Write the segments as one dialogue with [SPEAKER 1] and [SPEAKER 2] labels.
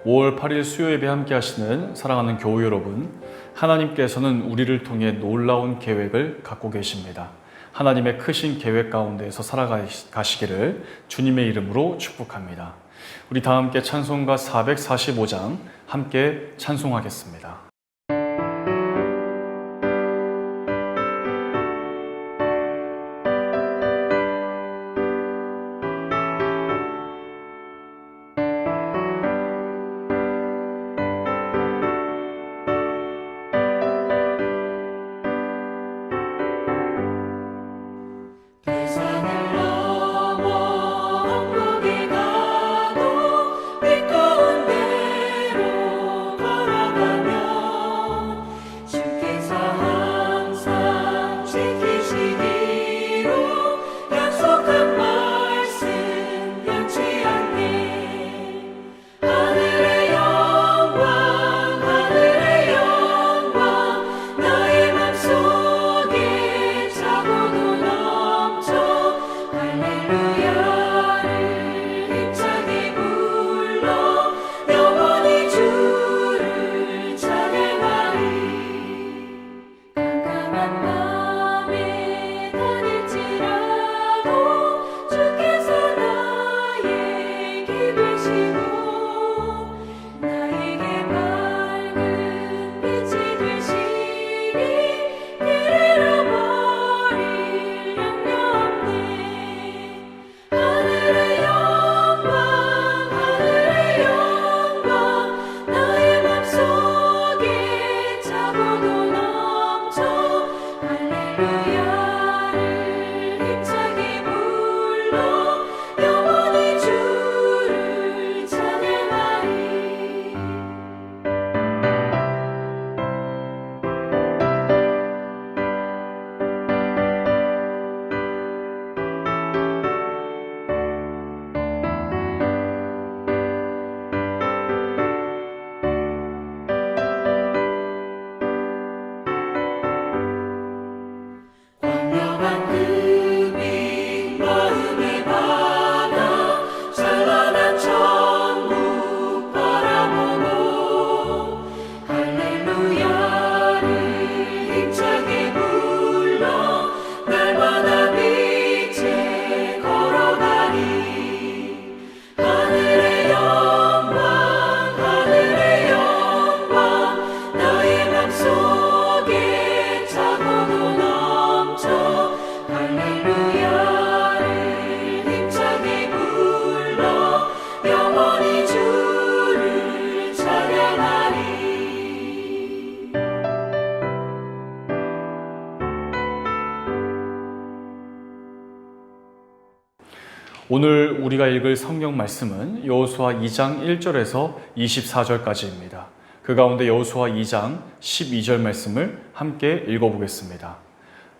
[SPEAKER 1] 5월 8일 수요예배 함께 하시는 사랑하는 교우 여러분, 하나님께서는 우리를 통해 놀라운 계획을 갖고 계십니다. 하나님의 크신 계획 가운데에서 살아가시기를 주님의 이름으로 축복합니다. 우리 다 함께 찬송가 445장 함께 찬송하겠습니다. 오늘 우리가 읽을 성경 말씀은 여호수아 2장 1절에서 24절까지입니다. 그 가운데 여호수아 2장 12절 말씀을 함께 읽어보겠습니다.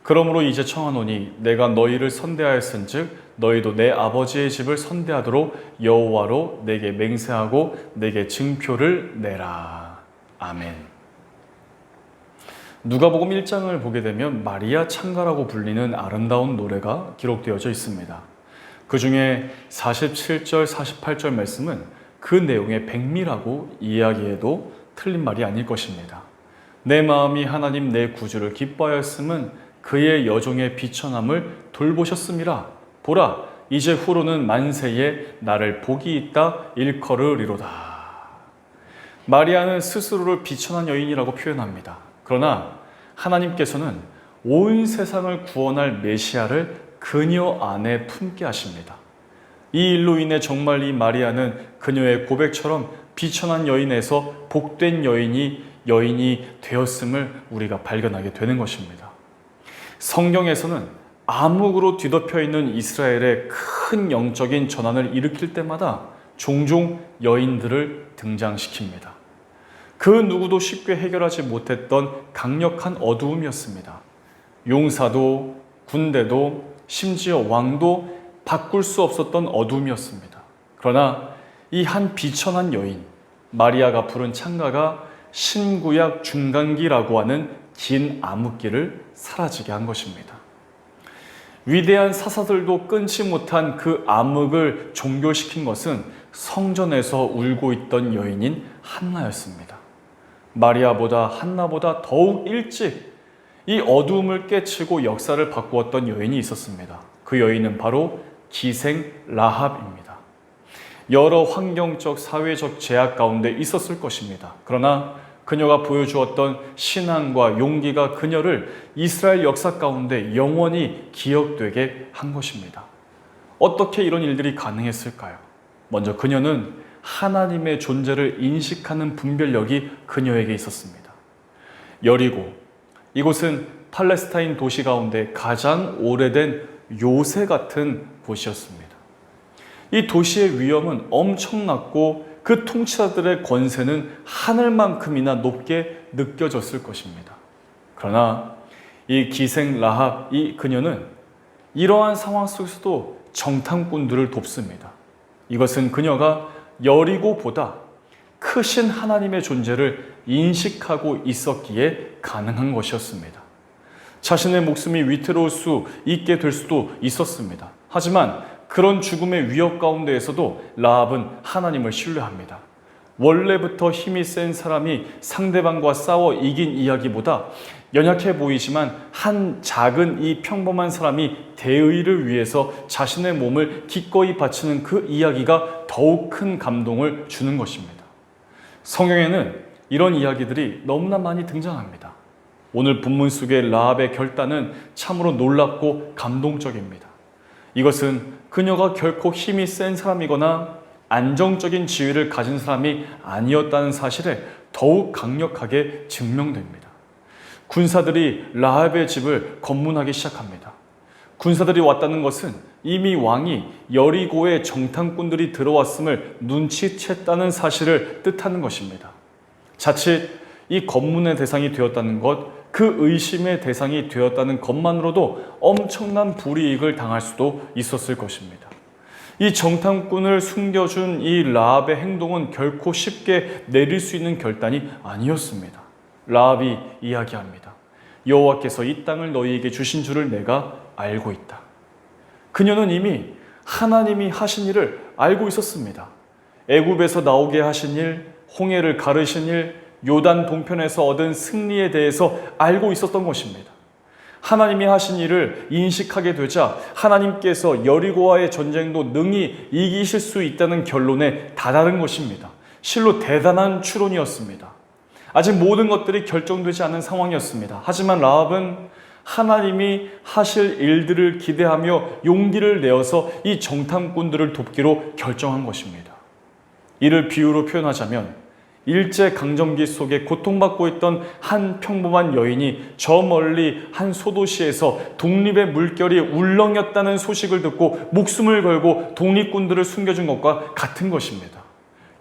[SPEAKER 1] 그러므로 이제 청하노니 내가 너희를 선대하였은즉 너희도 내 아버지의 집을 선대하도록 여호와로 내게 맹세하고 내게 증표를 내라. 아멘. 누가복음 1장을 보게 되면 마리아 창가라고 불리는 아름다운 노래가 기록되어져 있습니다. 그 중에 47절, 48절 말씀은 그 내용의 백미라고 이야기해도 틀린 말이 아닐 것입니다. 내 마음이 하나님 내 구주를 기뻐하였음은 그의 여종의 비천함을 돌보셨음이라. 보라, 이제 후로는 만세에 나를 복이 있다 일컬으리로다. 마리아는 스스로를 비천한 여인이라고 표현합니다. 그러나 하나님께서는 온 세상을 구원할 메시아를 그녀 안에 품게 하십니다. 이 일로 인해 정말 이 마리아는 그녀의 고백처럼 비천한 여인에서 복된 여인이 되었음을 우리가 발견하게 되는 것입니다. 성경에서는 암흑으로 뒤덮여 있는 이스라엘의 큰 영적인 전환을 일으킬 때마다 종종 여인들을 등장시킵니다. 그 누구도 쉽게 해결하지 못했던 강력한 어두움이었습니다. 용사도 군대도 심지어 왕도 바꿀 수 없었던 어둠이었습니다. 그러나 이 한 비천한 여인 마리아가 부른 찬가가 신구약 중간기라고 하는 긴 암흑기를 사라지게 한 것입니다. 위대한 사사들도 끊지 못한 그 암흑을 종결시킨 것은 성전에서 울고 있던 여인인 한나였습니다. 마리아보다 한나보다 더욱 일찍 이 어두움을 깨치고 역사를 바꾸었던 여인이 있었습니다. 그 여인은 바로 기생 라합입니다. 여러 환경적, 사회적 제약 가운데 있었을 것입니다. 그러나 그녀가 보여주었던 신앙과 용기가 그녀를 이스라엘 역사 가운데 영원히 기억되게 한 것입니다. 어떻게 이런 일들이 가능했을까요? 먼저 그녀는 하나님의 존재를 인식하는 분별력이 그녀에게 있었습니다. 여리고, 이곳은 팔레스타인 도시 가운데 가장 오래된 요새 같은 곳이었습니다. 이 도시의 위험은 엄청났고 그 통치자들의 권세는 하늘만큼이나 높게 느껴졌을 것입니다. 그러나 이 기생 라합, 이 그녀는 이러한 상황 속에서도 정탐꾼들을 돕습니다. 이것은 그녀가 여리고보다 크신 하나님의 존재를 인식하고 있었기에 가능한 것이었습니다. 자신의 목숨이 위태로울 수 있게 될 수도 있었습니다. 하지만 그런 죽음의 위협 가운데에서도 라합은 하나님을 신뢰합니다. 원래부터 힘이 센 사람이 상대방과 싸워 이긴 이야기보다 연약해 보이지만 한 작은 이 평범한 사람이 대의를 위해서 자신의 몸을 기꺼이 바치는 그 이야기가 더욱 큰 감동을 주는 것입니다. 성경에는 이런 이야기들이 너무나 많이 등장합니다. 오늘 본문 속의 라합의 결단은 참으로 놀랍고 감동적입니다. 이것은 그녀가 결코 힘이 센 사람이거나 안정적인 지위를 가진 사람이 아니었다는 사실에 더욱 강력하게 증명됩니다. 군사들이 라합의 집을 검문하기 시작합니다. 군사들이 왔다는 것은 이미 왕이 여리고에 정탐꾼들이 들어왔음을 눈치챘다는 사실을 뜻하는 것입니다. 자칫 이 검문의 대상이 되었다는 것, 그 의심의 대상이 되었다는 것만으로도 엄청난 불이익을 당할 수도 있었을 것입니다. 이 정탐꾼을 숨겨준 이 라합의 행동은 결코 쉽게 내릴 수 있는 결단이 아니었습니다. 라합이 이야기합니다. 여호와께서 이 땅을 너희에게 주신 줄을 내가 알고 있다. 그녀는 이미 하나님이 하신 일을 알고 있었습니다. 애굽에서 나오게 하신 일, 홍해를 가르신 일, 요단 동편에서 얻은 승리에 대해서 알고 있었던 것입니다. 하나님이 하신 일을 인식하게 되자 하나님께서 여리고와의 전쟁도 능히 이기실 수 있다는 결론에 다다른 것입니다. 실로 대단한 추론이었습니다. 아직 모든 것들이 결정되지 않은 상황이었습니다. 하지만 라합은 하나님이 하실 일들을 기대하며 용기를 내어서 이 정탐꾼들을 돕기로 결정한 것입니다. 이를 비유로 표현하자면 일제강점기 속에 고통받고 있던 한 평범한 여인이 저 멀리 한 소도시에서 독립의 물결이 울렁였다는 소식을 듣고 목숨을 걸고 독립군들을 숨겨준 것과 같은 것입니다.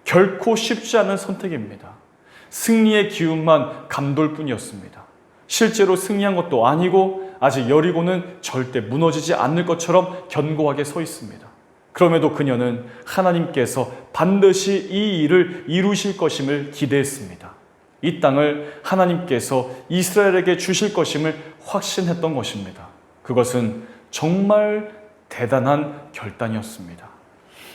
[SPEAKER 1] 결코 쉽지 않은 선택입니다. 승리의 기운만 감돌 뿐이었습니다. 실제로 승리한 것도 아니고 아직 여리고는 절대 무너지지 않을 것처럼 견고하게 서 있습니다. 그럼에도 그녀는 하나님께서 반드시 이 일을 이루실 것임을 기대했습니다. 이 땅을 하나님께서 이스라엘에게 주실 것임을 확신했던 것입니다. 그것은 정말 대단한 결단이었습니다.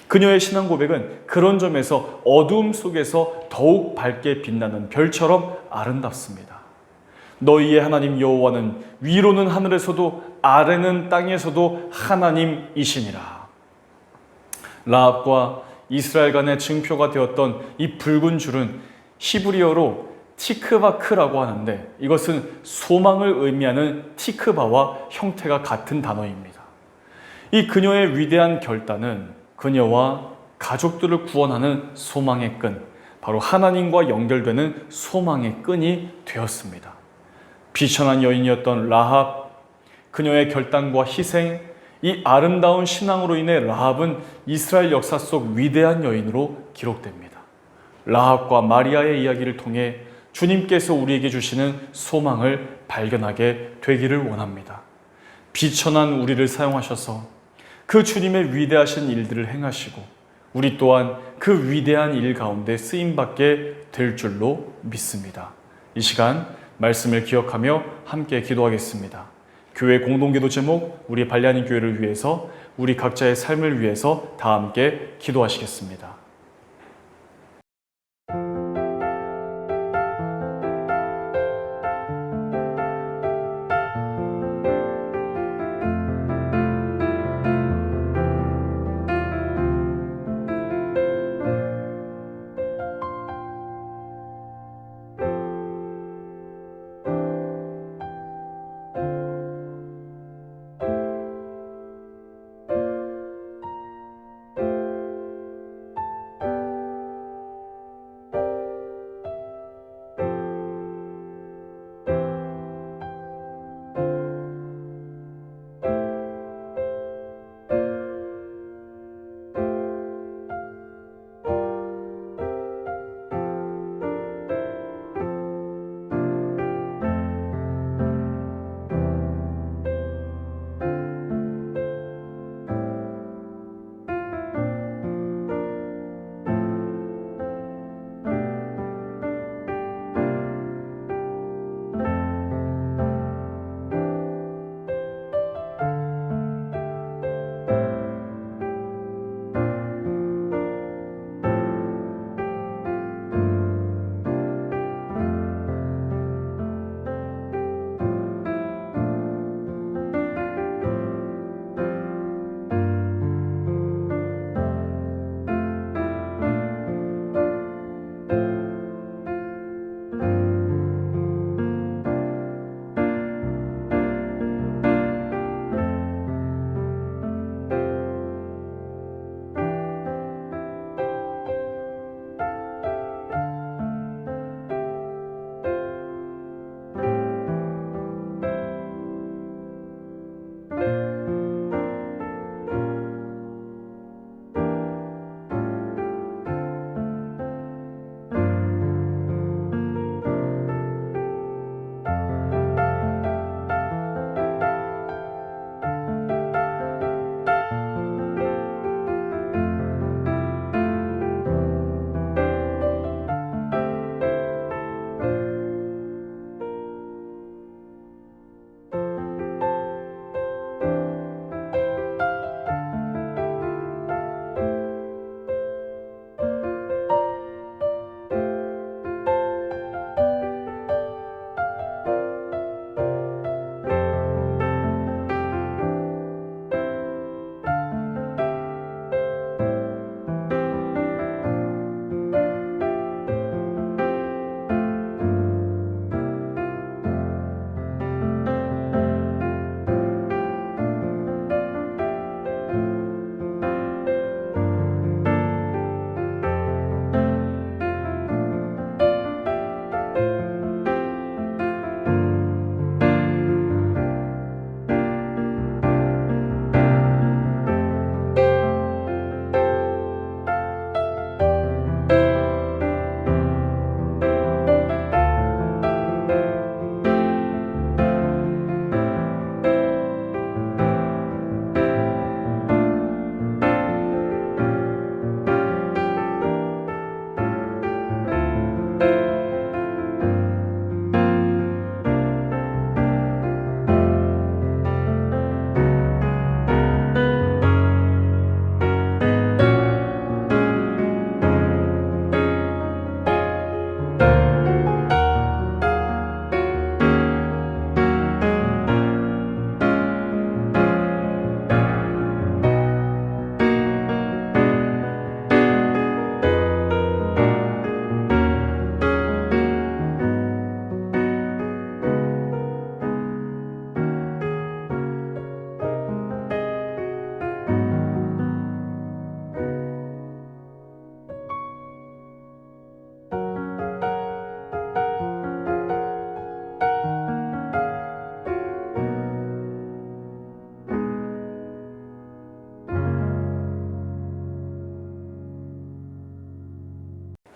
[SPEAKER 1] 그녀의 신앙 고백은 그런 점에서 어두움 속에서 더욱 밝게 빛나는 별처럼 아름답습니다. 너희의 하나님 여호와는 위로는 하늘에서도 아래는 땅에서도 하나님이시니라. 라합과 이스라엘 간의 증표가 되었던 이 붉은 줄은 히브리어로 티크바크라고 하는데 이것은 소망을 의미하는 티크바와 형태가 같은 단어입니다. 이 그녀의 위대한 결단은 그녀와 가족들을 구원하는 소망의 끈, 바로 하나님과 연결되는 소망의 끈이 되었습니다. 비천한 여인이었던 라합, 그녀의 결단과 희생, 이 아름다운 신앙으로 인해 라합은 이스라엘 역사 속 위대한 여인으로 기록됩니다. 라합과 마리아의 이야기를 통해 주님께서 우리에게 주시는 소망을 발견하게 되기를 원합니다. 비천한 우리를 사용하셔서 그 주님의 위대하신 일들을 행하시고 우리 또한 그 위대한 일 가운데 쓰임받게 될 줄로 믿습니다. 이 시간 말씀을 기억하며 함께 기도하겠습니다. 교회 공동기도 제목, 우리 발리하는 교회를 위해서, 우리 각자의 삶을 위해서 다 함께 기도하시겠습니다.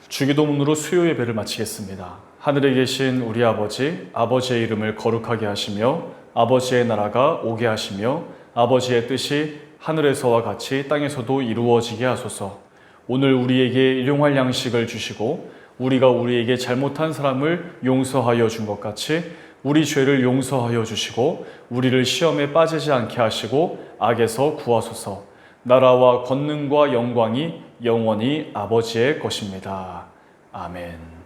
[SPEAKER 1] 주기도문으로 수요 예배를 마치겠습니다. 하늘에 계신 우리 아버지, 아버지의 이름을 거룩하게 하시며 아버지의 나라가 오게 하시며 아버지의 뜻이 하늘에서와 같이 땅에서도 이루어지게 하소서. 오늘 우리에게 일용할 양식을 주시고 우리가 우리에게 잘못한 사람을 용서하여 준 것 같이 우리 죄를 용서하여 주시고 우리를 시험에 빠지지 않게 하시고 악에서 구하소서. 나라와 권능과 영광이 영원히 아버지의 것입니다. 아멘.